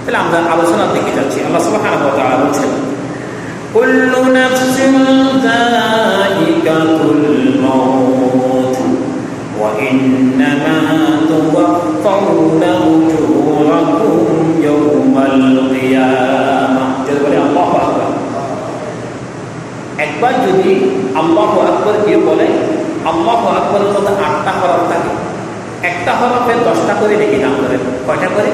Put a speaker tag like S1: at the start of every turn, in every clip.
S1: তাহলে আমরা আলোচনার দিকে যাচ্ছি। আল্লাহ সুবহানাহু ওয়া তাআলা বলছেন, কুল্লু নাফসিন যায়িকাতুল মাউত ওয়া ইন্নামা তুওয়াফাউনা উজুরাকুম ইয়াওমাল কিয়ামাহ। যদি বলে আল্লাহু আকবার, একবার যদি আল্লাহু আকবার দিয়ে বলে, আল্লাহু আকবারের মধ্যে 8টা হরফ থাকে, একটা হরফের 10টা করে নেকি দান করেন। কয়টা করে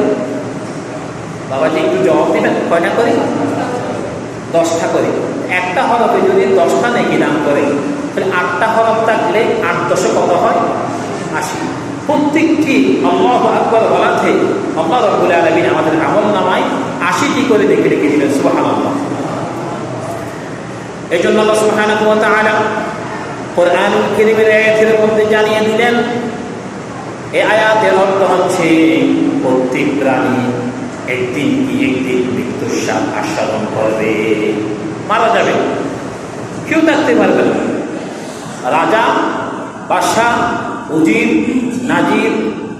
S1: বাবাজি একটু জবাব দেবেন? কয়টা করে? 10টা করে। একটা হরফে যদি 10টা নেকি দান করে, তাহলে 8টা হরফ থাকলে 8 10 কত হয়? 80। প্রত্যেকটি আল্লাহু আকবার বলাতে আল্লাহ রাব্বুল আলামিন আমাদের আমলনামায় 80টি করে নেকি রেখে দিলেন। সুবহানাল্লাহ। এই জন্য আল্লাহ সুবহানাহু ওয়া তাআলা কোরআনুল কারীমের আয়াতের মধ্যে জানিয়ে দিলেন, এই আয়াতের অর্থ হচ্ছে প্রত্যেক প্রাণী একদিন কি একদিন মৃত্যুর স্বাদ আস্বাদন করবে, মারা যাবে, কেউ থাকতে পারবে না। রাজা, বাদশা, উজির, নাজির,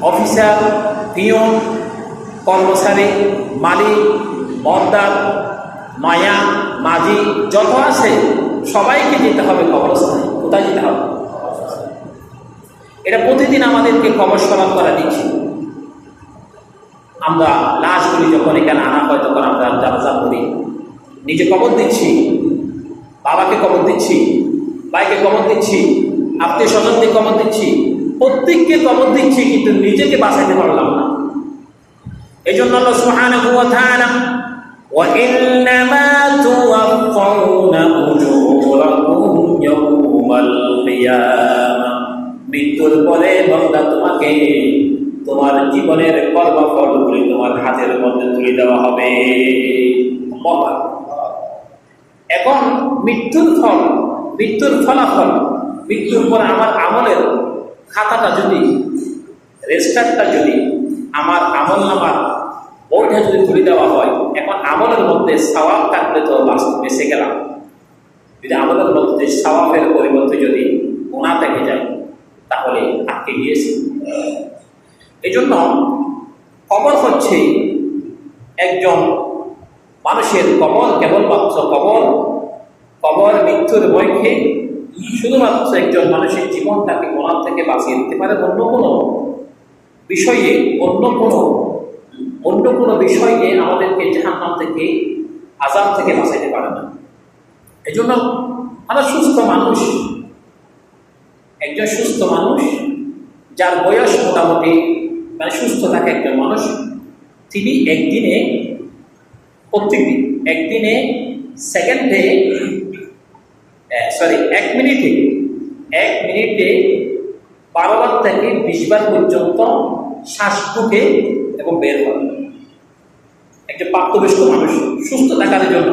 S1: অফিসার, পিয়ন, কর্মচারী, মালিক, মর্দার, মায়া, মাঝি যত আছে সবাইকে যেতে হবে কবরস্থানে। কোথায় যেতে হবে? এটা প্রতিদিন আমাদেরকে কবর স্মরণ করা দিচ্ছে। আমরা লাশগুলি যখন এখানে আনা হয় তখন আমরা জানাজা করি, নিজে কবর দিচ্ছি, বাবাকে কবর দিচ্ছি, ভাইকে কবর দিচ্ছি, আত্মীয় স্বজনকে কবর দিচ্ছি, প্রত্যেককে কবর দিচ্ছি, কিন্তু নিজেকে বাঁচাইতে পারলাম না। এই জন্য আল্লাহ সুবহানাহু ওয়া তাআলা ওয়া ইন্নামা তুওয়াফাউনা উজুরাকুম ইয়াওমাল কিয়ামাহ, মৃত্যুর পরে বান্দা তোমাকে তোমার জীবনের কর্মফলগুলি তোমার হাতের মধ্যে তুলে দেওয়া হবে। এখন মৃত্যুর ফল, মৃত্যুর ফলাফল, মৃত্যুর পরে আমার আমলের খাতাটা যদি, রেজিস্টারটা যদি, আমার আমল নামার ওইটা যদি তুলে দেওয়া হয়, এখন আমলের মধ্যে সওয়াব থাকলে তো বেঁচে গেলাম। যদি আমলের মধ্যে সওয়াবের পরিবর্তে যদি গুনাহ থেকে যায় তাহলে আটকে গিয়েছে। এই জন্য কবর হচ্ছে একজন মানুষের কবর, কেবলমাত্র কবর মৃত্যুর ভয়কে শুধুমাত্র একজন মানুষের জীবনটাকে গুনাহ থেকে বাঁচিয়ে দিতে পারে। অন্য কোনো বিষয়ে বিষয়ে আমাদেরকে জাহান্নাম থেকে, আযাব থেকে বাঁচাইতে পারে না। এই জন্য আমরা একজন সুস্থ মানুষ যার বয়স মোটামুটি মানে সুস্থ থাকে একজন মানুষ, তিনি একদিনে সেকেন্ডে এক মিনিটে 12 বার থেকে 20 বার পর্যন্ত শ্বাস ঢুকে এবং বের হয়। একজন প্রাপ্তবয়স্ক মানুষ সুস্থ থাকার জন্য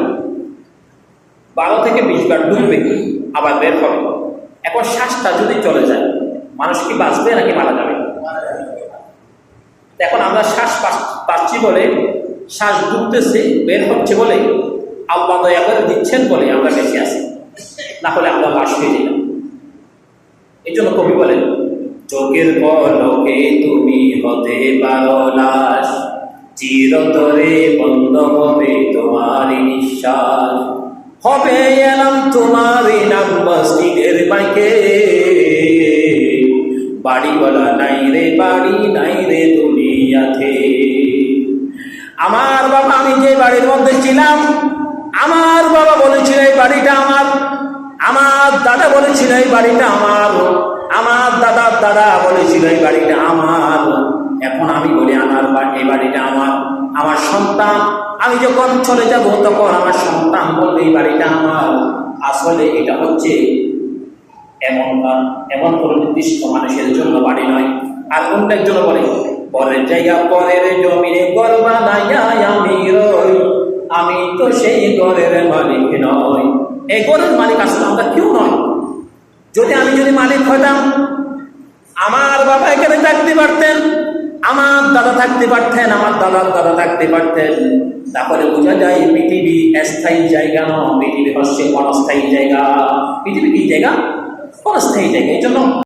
S1: 12 থেকে 20 বার ঢুকবে, আবার বের হবে। এখন শ্বাসটা যদি চলে যায়, মানুষ কি বাঁচবে নাকি মারা যাবে? এখন আমরা শ্বাস পাচ্ছি বলে, শ্বাস ঢুকতেছে, বের হচ্ছে বলে, আল্লাহ দয়া করে দিচ্ছেন বলে আমরা বেঁচে আছি, না হলে আমরা লাশ হয়ে যাই। এই জন্য কবি বলেন, চোখের পলকে তুমি হতে পারো লাশ, চিরতরে বন্ধ হবে তোমার নিঃশ্বাস, হবে এলাম তোমার নাম মসজিদের বাইকে, বাড়ি বলা নাই রে, বাড়ি নাই রে দুনিয়াতে। আমার বাবা, আমি যে বাড়ির মধ্যে ছিলাম, আমার বাবা বলেছিল এই বাড়িটা আমার, আমার দাদা বলেছিল এই বাড়িটা আমার, আমার দাদার দাদা বলেছিল এই বাড়িটা আমার। এখন আমি বলি এই বাড়িটা আমার। আমার সন্তান, আমি যখন চলে যাব তখন আমার সন্তান বলবে এই বাড়িটা আমার। আসলে এটা হচ্ছে এমন কোনো নির্দিষ্ট মানুষের জন্য বাড়ি নয়। আর অন্যের জন্য বলে, পরের জায়গা পরের জমিনে ঘর বানাইয়া আমি রই, আমি তো সেই ঘরের মালিক নয়। এই ঘরের মালিক আসলে আমরা কেউ নয়। আমি যদি মালিক হতাম, আমার বাবা এখানে থাকতে পারতেন, আমার দাদা থাকতে পারতেন, আমার দাদার দাদা থাকতে পারতেন, তাহলে বোঝা যায় পৃথিবী স্থায়ী জায়গা নয়, পৃথিবী হচ্ছে অস্থায়ী জায়গা। পৃথিবী কি জায়গা? অস্থায়ী জায়গা। এই জন্য